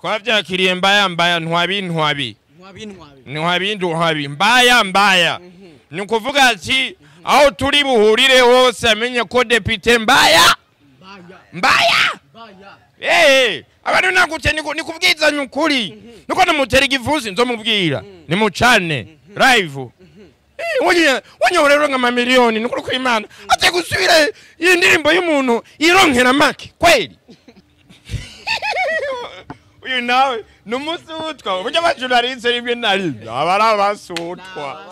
twavyakiriye mbaya mbaya ntwabi mbaya ni kuvuga ati aho turi buhurire hose amenye ko depite mbaya abantu nagute ni kubwizanya ukuri nuko namutera igivuzi nzomubwira ni mucane live wanyorero nka mamiliyoni nukuri ko Imana ate gusubira iyi ndirimbo y'umuntu ironkera make kweli uyu nawe numusutwa burya bajournaliste rimwe nari abara basutwa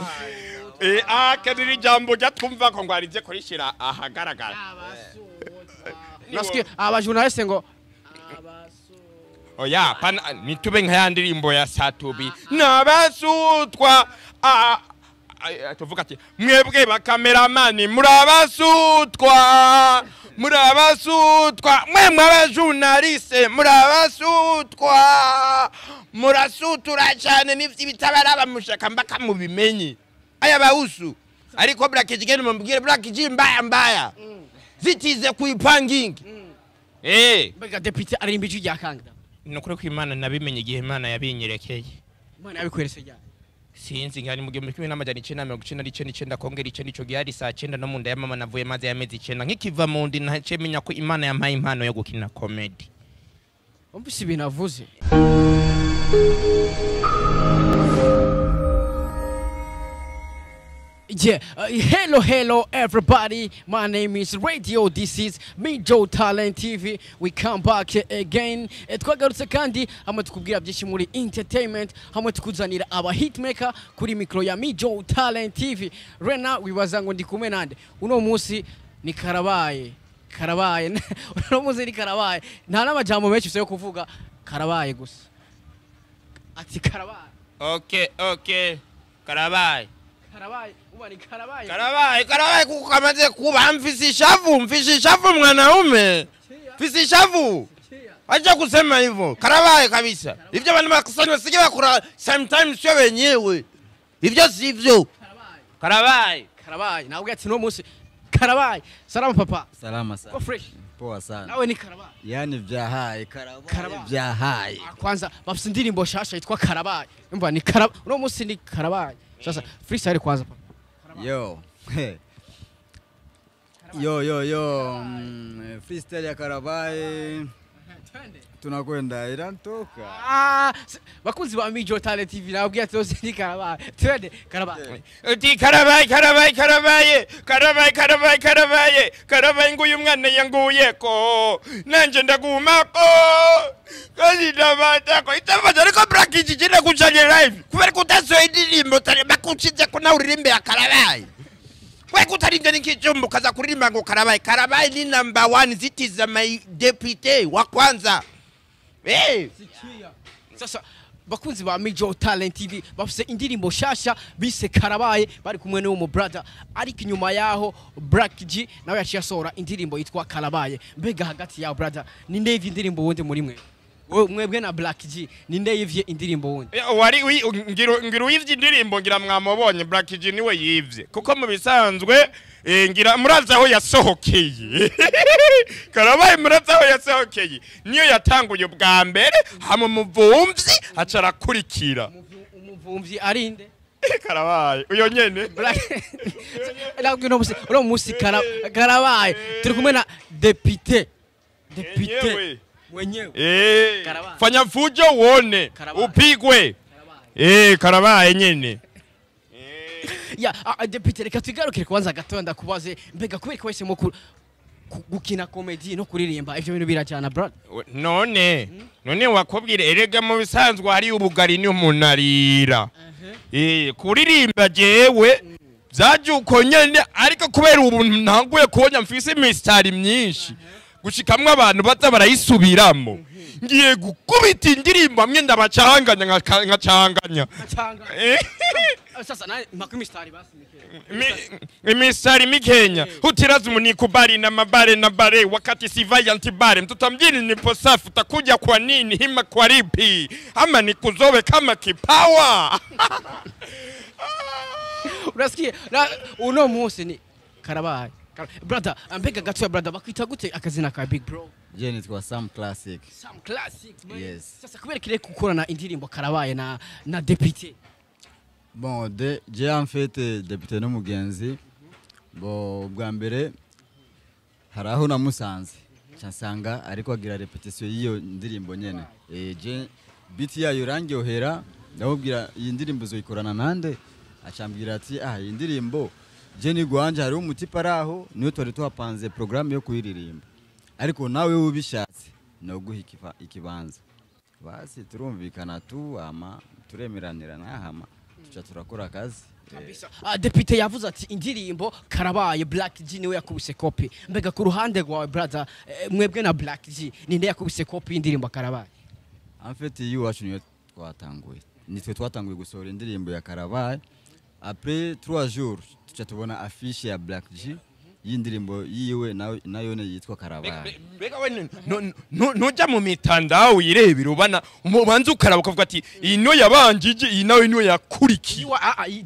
akadiri jambo jatwumva ko ngwarize korishira ahagaragara nasikie abajournaliste ngo oya pana nitube nka yandirimbo ya Satubi nabasutwa tuvuga ati mwebwe bakameramani murabasutwa mwemwe abajournaliste murasutura cyane n'ibitabara bamushaka mbaka mubimenye aya bawusu ariko Black G gene mubwire Black G mbaya zitize kuipangingi mbega depite arimba ijwi rya kangda nukuri ko Imana nabimenye igihe Imana yabinyerekeye Imana yabikwerese cyane sinzi ngani mu 1999 kongera ice nico gihari saa 9 no munda ya mama navuye maze yamezi 9 nkikiva mu ndi ntace menya ko Imana yampaye impano yo gukina comedy umvise ibintu avuze Yeah, hello everybody, my name is Radio, this is Mijo Talent TV. We come back again. Twagarutse kandi hamwe tukubwira byinshi muri entertainment, hamwe tukuzanira aba hitmaker kuri micro ya Mijo Talent TV. Rena wibaza ngo ndi kumwe nande uno munsi ni Karabaye uno munsi ni Karabaye nta n'amajambo menshi yo kuvuga Karabaye gusa ati Karabaye okay Karabaye umani Karabaye kuko kamaze kuba mfisi shavu mwanaume mfisi shavu acha kusema hivyo Karabaye kabisa hivyo abantu bakusanya basige bakura sometimes sio wenyewe hivyo sivyo Karabaye nawe ati no munsi Karabaye salama papa salama sana ko fresh poa sana nawe ni Karabaye yani vyahaye Karabaye vyahaye kwanza bafite indirimbo shasha yitwa Karabaye umva ni Karabaye no munsi ni Karabaye sasa freestyle kwanza papa yo freestyle ya Karabaye tunakwenda irantoka bakunzi ba Mijo Talent TV nabwiye ati ose ni Karabaye twende Karabaye ati Karabaye nguyu mwana yanguye ko nanje ndagumako kandi ndabatako itamaje ariko Black G gine kuchanye live kubera kutasoye indirimbo tare bakucize ko na uririmbe ya Karabaye kwe kutarinje nikijumbu kaza kuririmba ngo Karabaye ni number 1 zitiza my deputy wa kwanza sikia sasa bakunzi ba Mijo Talent TV bafise indirimbo shasha bise Karabaye bari kumwe n'uwo brother ariko inyuma yaho Black G nawe yaciye asora indirimbo yitwa Karabaye mbega hagati ya brother ni ndevye indirimbo wonde muri mwe mwebwe na Black G ni ndevye indirimbo wonde wari ngira yivye indirimbo ngira mwamubonye Black G niwe yivye kuko mu bisanzwe ngira muraza aho yasohokeye Karabaye muraza aho yasohokeye niyo yatanguye bwa mbere hamwe muvumvyi acara kurikira umuvumvyi arinde Karabaye uyo nyene uno musi Karabaye turi kumwe na deputy mwenyewe fanya fujo uone upigwe Karabaye nyene ya deputy reka tugarukire kwanza gatonda kubaze mbega kubera wese mo gukina comedy no kuririmba ivyo bintu birajana bro none wakobwire erega mu bisanzwe hari ubugari ni umunarira kuririmba jewe byaje uko nyene ariko kubera ubuntu ntanguye konya mfise mistari myinshi gushikamwe abantu baza barayisubiramo ngiye gukubita indirimbo amwe ndabacanganya nkacanganya sasa na makumistari basi mistari mikenya hutirazi munikubali na mabare na bare wakati sivai antibare mtoto mjini nipo safi utakuja kwa nini hima kwa ripi ama nikuzowe kama kipawa unasikia uno musi ni Karabaye Brother, mbega gato ya brother bakwita gute akazina ka Big Bro? Je nitwa Sam Classic. Some classics, man. Yes. Sasa kubera kire gukorana indirimbo Karabaye na Député. Bon, je en fait député n'umugenzi. Bo bwa mbere haraho namusanze. Cyasanga ariko agira repetition y'iyo ndirimbo nyene. Je beat yayo rangyohera ndabubwira iyi ndirimbo zoyikorana nande acambwira ati iyi ndirimbo je ni gwanje hari umutipa araho niyo twari twapanze programme yo kuyiririmba ariko nawe ubishatse no guha ikibanza basi turumvikana tu ama turemeranira nahama tuca turakora akazi kabisa. Député yavuze ati indirimbo Karabaye Black G niwe yakubise copy. Mbega ku ruhande rwawe brother, mwebwe na Black G ninde yakubise copy indirimbo Karabaye? En fait iyo wacu niyo twatanguye nitwe twatanguye gusohora indirimbo ya Karabaye. Après 3 jours tuca tubona affiche ya Black G y'indirimbo yiwe nayo ne yitwa Karabaye. Mbega we nujya mu mitandao yirebera ubana umubanza ukaraba ukavuga ati iyi no yabanjije iyi nawe niyo yakurikiye.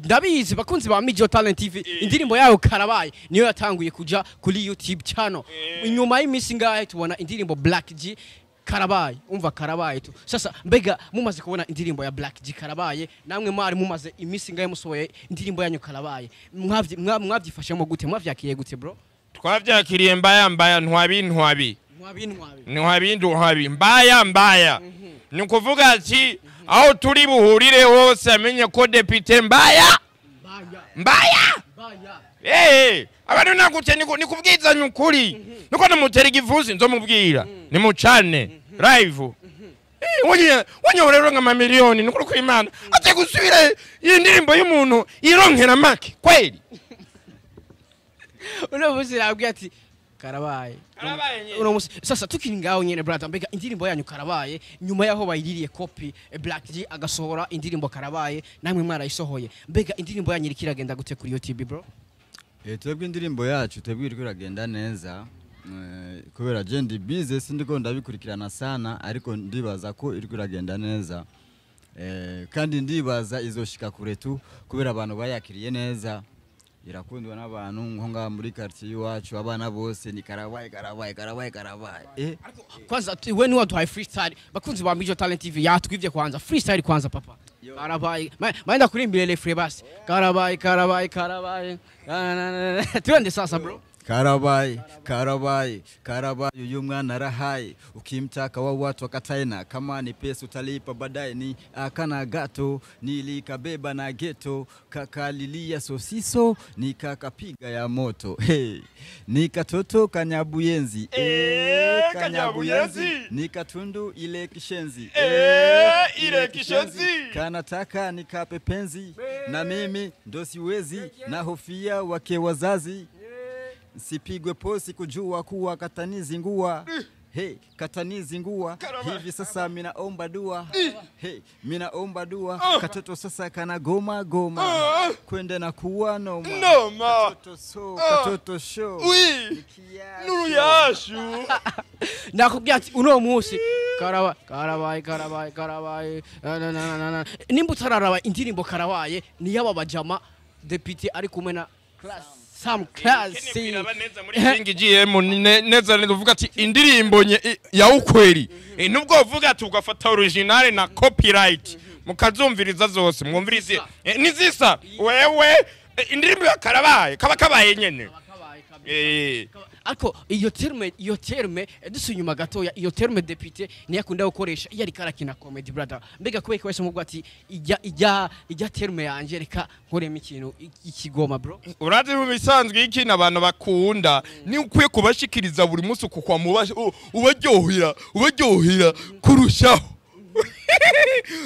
Ndabizi bakunzi ba Mijo Talent TV indirimbo yayo Karabaye niyo yatanguye kuja kuri YouTube channel. Inyuma y'imisi ngahe tubona indirimbo Black G Karabaye, umva Karabaye tu. Sasa mbega mumaze kubona indirimbo ya Black G Karabaye, namwe mwari mumaze imisi ngahe musohoye indirimbo yanyu Karabaye. Mwavyifashemo gute? Mwavyakiye gute bro? Twavyakiriye mbaya ntwabi mbaya. Ni kuvuga ati aho turi buhurire hose amenye ko Député mbaya. Abantu nagute ni kubwizanya ukuri. Nuko namutera igivuzi nzomubwira. Ni mucane live. Wanyorero nka mamiliyoni nuko ko Imana ate gusubire y'indirimbo y'umuntu ironkera make kweli. Uno musi nabwiye ati Karabaye. Uno musi sasa tukiri ngaho nyene brother, mbega indirimbo yanyu Karabaye nyuma yaho bayiririye copy Black G agasohora indirimbo Karabaye namwe mwarayisohoye. Mbega indirimbo yanyu irikiragenda gute kuri YouTube bro? Twebwe indirimbo yacu twebwe iragenda neza kubera je ndi busy sindiko ndabikurikirana sana ariko ndibaza ko iragenda neza kandi ndibaza izoshika kure tu kubera abantu bayakiriye neza irakundwa n'abantu nko nga muri quartier iwacu abana bose ni Karabaye. Kwanza we ni watu hai freestyle bakunzi ba Mijo Talent TV yatwivye kwanza freestyle kwanza papa. Karabaye maenda kurimbira le free basi Karabaye tuende sasa bro. Karabaye uyu mwana arahaye ukimtaka wa watu wakataina kama ni pesa utalipa baadaye ni akana gato nilikabeba na geto kakalilia sosiso nikakapiga ya moto ni katoto kanyabuyenzi kanyabuyenzi nikatundu ile kishenzi ile kishenzi kanataka nikape penzi na mimi ndo siwezi na hofia wake wazazi sipigwe posi kujua kuwa katanizi ngua. Katanizi ngua. Hivi sasa minaomba dua. Minaomba dua. Katoto sasa kana goma. Kwende na kuwa noma. Katoto show. Nuru yashu. Nakubwira ati uno musi Karabaye. Nimba utararaba indirimbo Karabaye ni yaba bajama Député ari kumwe na class Some class neza muri King GM neza uvuga ati indirimbo ya ukweli nubwo uvuga ati ugafata original na copyright mukazumviriza zose mwumvirize nizisa wewe indirimbo ya Karabaye kabaye nyene Ariko iyo terme dusunyuma gatoya iyo terme Député ni yakunda gukoresha iyo ari karakina comedy brother. Mbega kubeka kwese mubwo ati ijya terme yanje reka nkorema ikintu ikigoma bro. Urazi mu bisanzwe iki nabantu bakunda ni ukwiye kubashikiriza buri munsi kukwa mubasha ubaryohera kurushaho.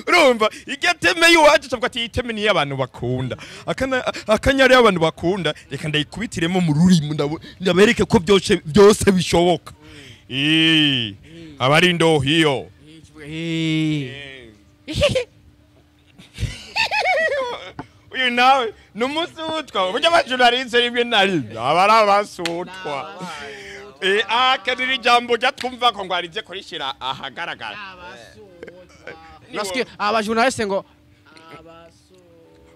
Urumva igateme yuwaje cyangwa ati iteme ni y'abantu bakunda akanyari y'abantu bakunda reka ndayikubitiremo mu rurimo ndabereke ko byose bishoboka abari ndo hiyo uyu nawe numunsi wutwa burya abajurnaliste rimwe nari abara basutwa akadiri jambo jatumva ko ngwarize korishira ahagaragara Nasikia abajournaliste ngo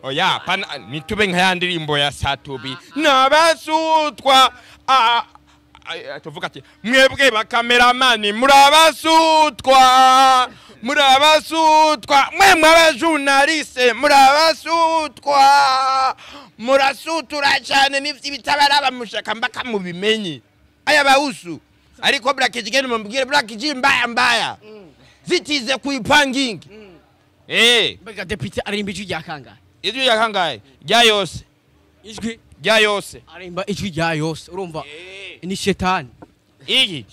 oya pana nitube nka yandirimbo ya Satubi nabasutwa tuvuga ati mwebwe bakameramani murabasutwa mwe mw'abajurnaliste murabasutwa murasutura cyane n'ibitabara bamushaka mbaka mubimenye aya bahusu ariko Black G mubwire Black G mbaya zitize kuipangingi mbega deputy arimba ijwi rya kangahe rya yose ijwi rya yose arimba ijwi rya yose urumva ni shetani iki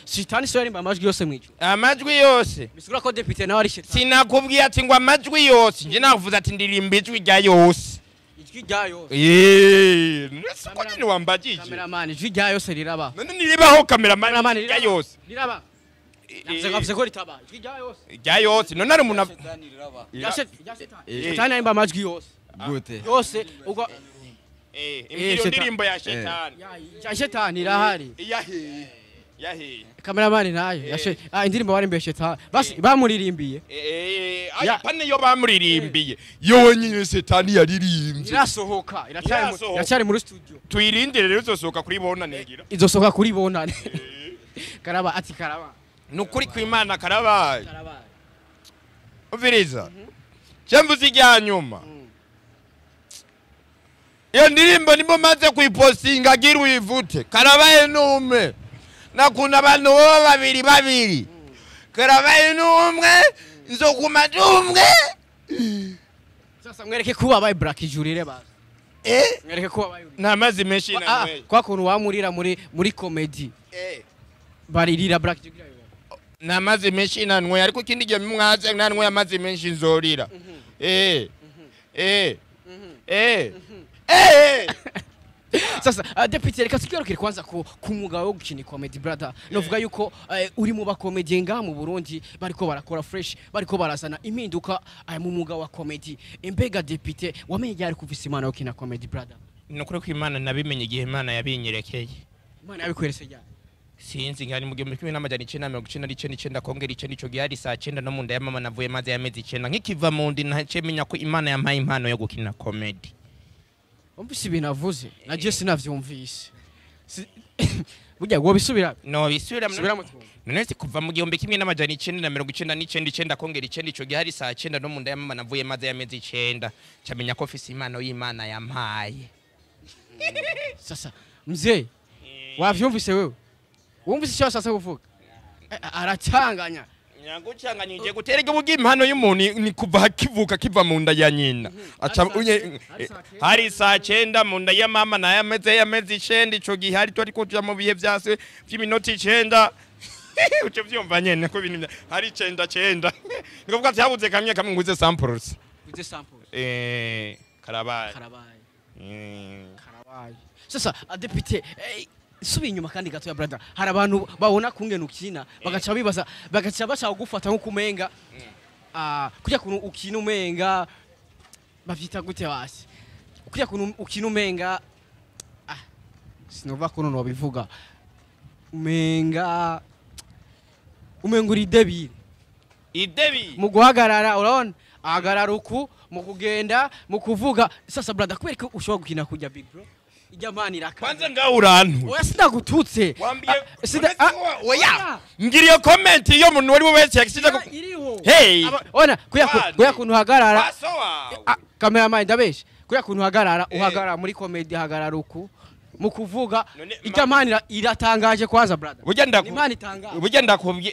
shetani so arimba amajwi yose mwijwi amajwi yose bisigura ko deputy nawe ari shetani sinakubwiye ati ngo amajwi yose nje navuze ati ndirimba ijwi rya yose ijwi rya yose nsuko nyine wambagije cameraman ijwi rya yose riraba none niribaho cameraman rya yose riraba navuze ko ritaba ijwi rya yose rya yose none ari umuntu shetani arimba amajwi yose gute yose ubwo indirimbo ya shetani ya shetani irahari yahe cameraman nayo indirimbo bari mbere shetani basi bamuririmbiye pane yo bamuririmbiye yonyine shetani yaririmbye irasohoka iracyari muri studio tuyirindire rero izosohoka kuri bona negira izosohoka kuri bonane karaba ati karaba nukuri kw'Imana karaba uviriza cyamvuze ijya nyuma iyo ndirimbo nimbo maze kuipostinga agira uyivute karabaye nume nakunda abantu babiri karabaye numwe nzokuma dumwe sasa mwereke kuba baye Black Jurire baza mwereke kuba baye namazi menshi namwe kwa kuntu wamurira muri comedy baririra Black Jurire namazi menshi nanwe ariko kindi gihe mwaze nanwe amazi menshi nzorira sasa deputy reka tugarukire kwanza ku mugabo wo gukina comedy brother novuga yuko uri mu bakomedi ngaha mu Burundi bariko barakora fresh bariko barazana impinduka mu mugabo wa comedy imbega deputy wamenye yari kuvisa imana yo gukina comedy brother nukuri ko Imana nabimenye igihe Imana yabinyerekeye Imana yabikwerese cyane sinzi ngani mu 1999 kongera ico nico gihari saa 9 no munda ya mama navuye maze ya mezi 9 nkikiva mu ndi ntacemenya ko Imana yampaye impano yo gukina comedy umvise ibintu avuze na je sinavyumvise burya ngo bisubira no bisubira mu none kuva mu 1999 kongera ico gihari saa 9 no munda ya mama navuye maze ya mezi 9 camenya ko ofisi impano y'Imana yampaye sasa mzee wavyumvise wewe wumvise icyo sasa kuvuga aracanganya nyagucanganyije guterega ubugi impano y'umuntu ni kuva hakivuka kiva mu nda ya nyina hari saa 9 mu nda ya mama na yameze 9 ico gihari twari kuja mu bihe byase by'iminota 9 uce byumva nyene ko bintu hari 9 nikuvuga ati habuze kamye kamwe nguze samples karabaye sasa deputy subi inyuma kandi gato ya brother hari abantu babona kungena ukina bagaca bibaza bagaca bashaka gufata nko kumenga kujya kuntu ukina umenga bavyita gute basi kujya kuntu ukina umenga sinova kuntu no bivuga umenga uri debile mu guhagarara urabona ahagarara uku mu kugenda mu kuvuga sasa brother kwereka ushobora gukina kujya big bro ijamani raka kwanza ngawurantu oya sinagututse wambie oya ngiriyo comment iyo muntu wari wese yakisita hey ona kuya kuntu hagarara cameraman ndabeshe kuya kuntu hagarara uhagarara muri comedy hagarara uku mu kuvuga ijamani iratangaje kwanza brother burya ndakubwira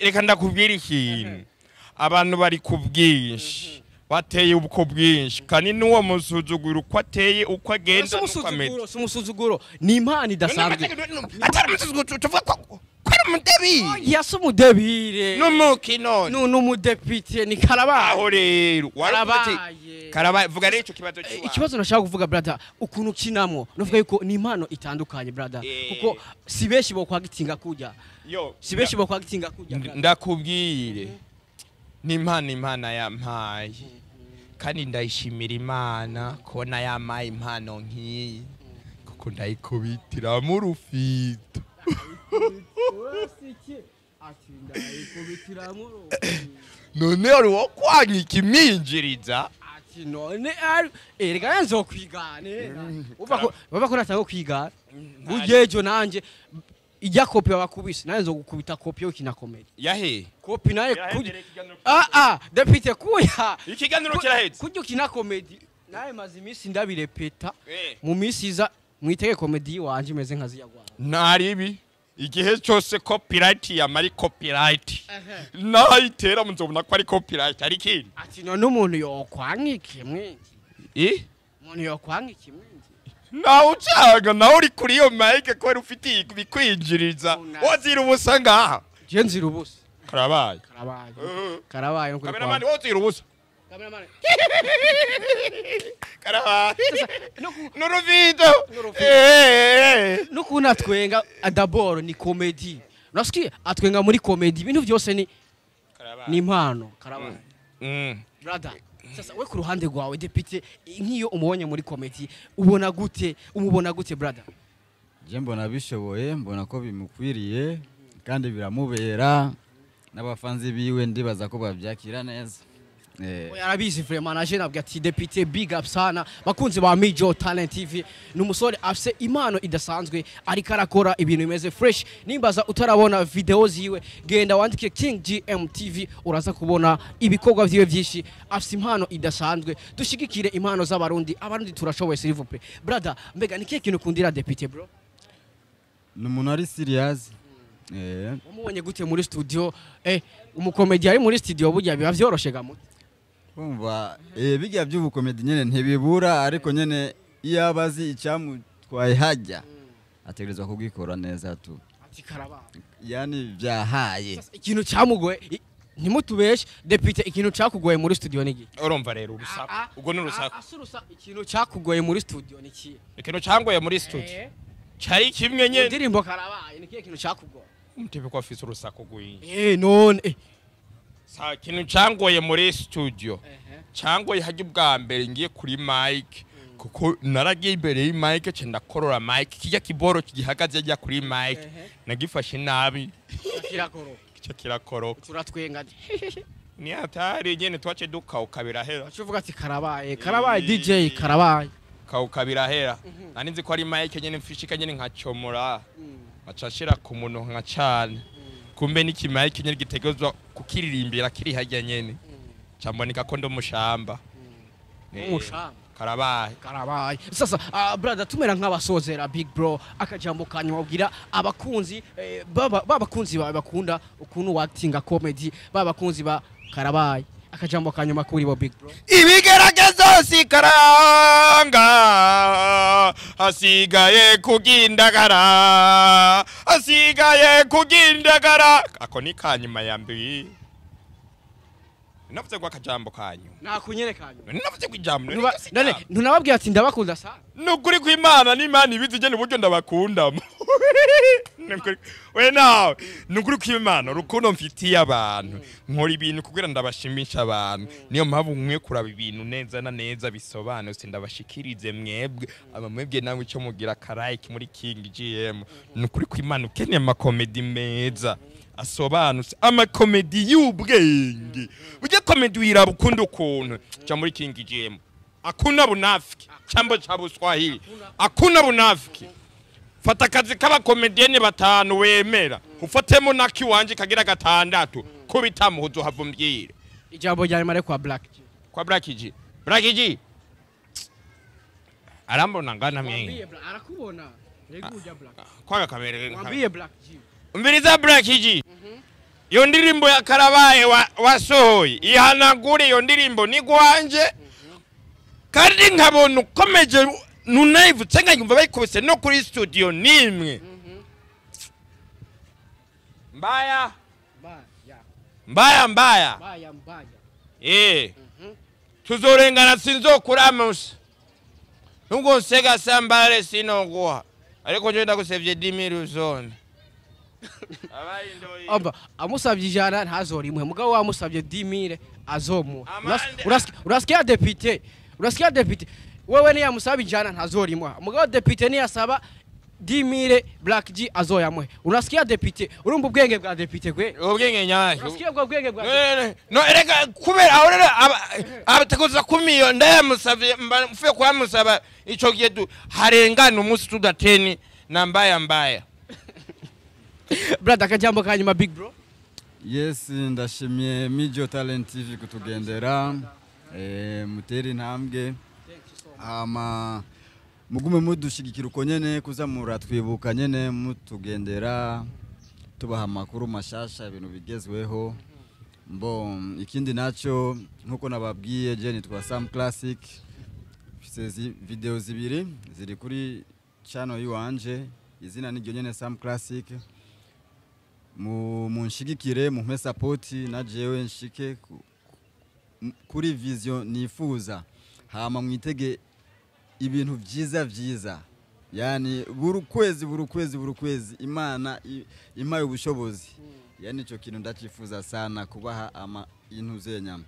reka ndakubwira ikintu abantu bari kubwinshi wateye ubuko bwinshi kandi nuwo musuzuguro uko ateye uko agenda n'ukamete sumusuzuguro ni impano idasanzwe atari musuzuguro tuvuga ko ari umudebi yasa umudebire n'umukino n'umudepite ni karabaye aho rero karabaye vuga rero ico kibazo cyo ikibazo nashaka kuvuga brother ukuntu kinamo novuga yuko ni impano itandukanye brother kuko si beshi bo kwagitinga kujya si beshi bo kwagitinga kujya ndakubwire ni impano yampaye kandi ndayishimira Imana kubona yampaye impano nk'iyi kuko ndayikubitira mu rufito none uri wo kwanga ikiminjiriza ati none erega nzokwigane uva ko natanga kwigana bujejo nanje ijya kopi bakubise naye nzogukubita kopi yo kina comedy yahe kopi naye depite kuya ikiganiro kirahetse kujya kina comedy naye maze imisi ndabirepeta mu misi iza mwitege comedy wanje imeze nka ziyagwa naribi igihe cyose copyright yamari copyright nayitera muzobona ko ari copyright ari kindi ati none umuntu yokwankike mwinzi umuntu yokwankike mwinzi nawe ucaga nawe uri kuri iyo mic ko ufitiye bikwinjiriza wazira ubusa ngaha je nzira ubusa karabaye no kuri kameramani wazira ubusa kameramani karabaye nuruvido nuko natwenga adaboro ni comedy nasikiye atwenga muri comedy ibintu byose ni impano karabaye brother sasa we ku ruhande rwawe depite nkiyo umubonye muri comedy umubona gute brother je mbona bishoboye mbona ko bimukwiriye kandi biramubera n'abafanzi biwe ndibaza ko bavyakira neza yarabizi vraiment naje nabwo ati depite big up sana bakunzi ba Mijo Talent TV numusore afise impano idasanzwe ariko arakora ibintu bimeze fresh nimbaza utarabona video ziwe genda wandike King GM TV uraza kubona ibikorwa vyiwe byinshi afise impano idasanzwe dushigikire impano z'abarundi turashoboye s'il vous plaît brother mbega ni kintu kundira depite bro numuntu ari serious umubonye gute muri studio umukomedi ari muri studio burya biba vyoroshe gamuti umva bijya by'ubukomedi nyene ntibibura ariko nyene iyo abazi icyamutwaye hajya ategerezwa kugikora neza tu ati karabaye yani byahaye ikintu cyamugoye ntimutubeshe depite ikintu cyakugoye muri studio niki urumva rero urusaku ubwo ni urusaku ikintu cyakugoye muri studio niki ikintu cyangoye muri studio cyari kimwe nyene ndirimbo karabaye niki ikintu cyakugoye umutibe ko afise urusaku guyi none sa kintu cyangoye muri studio cyangoye hajye ubwa mbere ngiye kuri mic kuko naragiye imbere y'imic cyenda korora mic kijya kiboro kigihagaze ajya kuri mic nagifashe nabi kirakoro turatwenga ni atari nyene twace dukauka birahera uvuga ati karabaye DJ karabaye kauka birahera naninzi ko ari mic nyene mfishika nyene nkacomora acashira ku muntu nka cyane kumbe niki mic nyene gitegezwa kukiririmbira kiri hajya nyene cyamboneka ko ndo mushamba karabaye sasa brother tumera nk'abasozera big bro akajambo kanyuma ubwira abakunzi babakunzi bawe bakunda ukuntu acting comedy babakunzi ba karabaye akajambo kanyuma kuri bo big bro ibigeragezo sikaranga asigaye kugindagara ako ni kanyuma yambi navuze kwa kajambo kanyu nakunyere kanyu navuze kwijambo none ntunababwira ati ndabakunda sa nukuri kw'Imana n'Imana ibizi je n'uburyo ndabakunda we nawe nukuri kw'Imana rukundo mfitiye abantu nkora ibintu kugira ndabashimisha abantu niyo mpamvu mwe kuraba ibintu neza na neza bisobanutse ndabashikirize mwebwe abamwebwe nawe icyo mugira karayiki muri King GM nukuri kw'Imana ukeneye amakomedi meza asobanutse amakomedi y'ubwenge uje komedi wiraba ukunda ukuntu cya muri King GM akuna bunafiki cyambo cha Buswahili akuna bunafiki fata akazi k'abakomedienne batanu wemera ufatemo naki wanje kagira gatandatu ko bitamuhuzo havumbyire ijambo rya mare kwa Black G arambona ngana myenye arakubona reguja Black kwa kamera mwambie Black G mbiriza Black G iyo ndirimbo ya karabaye wasohoye ihanagure iyo ndirimbo ni gwanje kandi nkabona ukomeje nunayivutse nkayumva bayikubise no kuri studio nimwe mbaya tuzorengana sinzokuramusa nubwo nsega sambare sinoguha ariko je ndagusevye 10,000 zone aba amusabye ijana ntazorimwe mugabo wamusabye 10,000 azomu urasikia depite wewe ni yamusaba ijana ntazorimwa mugabo depite ni yasaba dimire Black G azoyamwe. Unasikia deputy? Urumva ubwenge bwa deputy gwe? ubwenge nyayo Unasikia ubwenge bwa no erega kubera ahorera abatekoza kumiyo ndayamusavye mfuye kwamusaba ico gihe harengana umunsi tudateni na mbaya brother akajambo kanyuma big bro. Yes, ndashimye Mijo Talent TV kutugendera muteri intambwe mugume mudushigikira uko nyene kuzamura twibuka nyene mutugendera tubaha amakuru mashasha ibintu bigezweho ikindi naco nkuko nababwiye je nitwa Sam Classic video zibiri ziri kuri channel yiwanje izina niryo nyene Sam Classic munshigikire mumpe support na jewe nshike kuri vision nifuza hama mwitege ibintu vyiza yani buri kwezi Imana impaye ubushobozi yani ico kintu ndacifuza sana kubaha intu zenya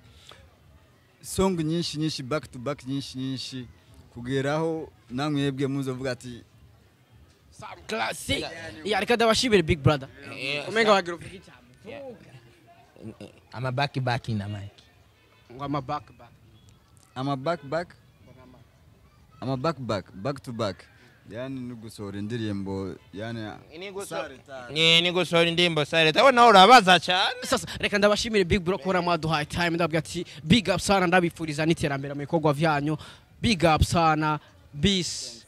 song nyinshi back to back nyinshi kugeraho namwebwe muzovuga ati Sam Classic. Ya reka ndabashimire big brother. Umenga wagira ufiki cyane. I'm a back in the mic. Ngama back. I'm a back to back. Yani nugusora indirimbo yani ni gusora indirimbo sare tabona urabaza cyane. Sasa reka ndabashimire big bro ko namuhaye time ndabwira ati big up sana ndabifuriza n'iterambere mu bikorwa vyanyu. Big up sana bis.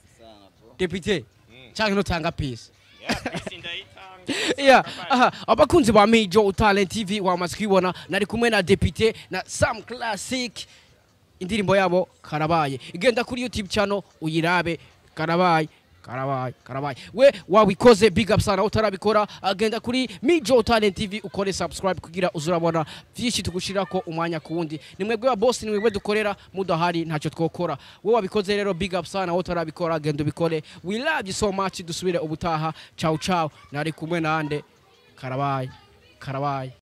Deputy cyangwa notanga peace. Yeah, abakunzi ba Mijo Talent TV wamaze kwibona nari kumwe na Deputy na Sam Classic indirimbo yabo Karabaye igenda kuri YouTube channel uyirabe Karabaye we wabikoze big up sana utarabikora agenda kuri Mijo Talent TV ukore subscribe kugira uzurabona vyinshi tugushirako umwanya kuwundi nimwebwe wa boss nimwebwe dukorera mudahari ntacyo twokora we wabikoze rero big up sana utarabikora agenda ubikore we love you so much dusubire ubutaha ciao nari kumwe nande Karabaye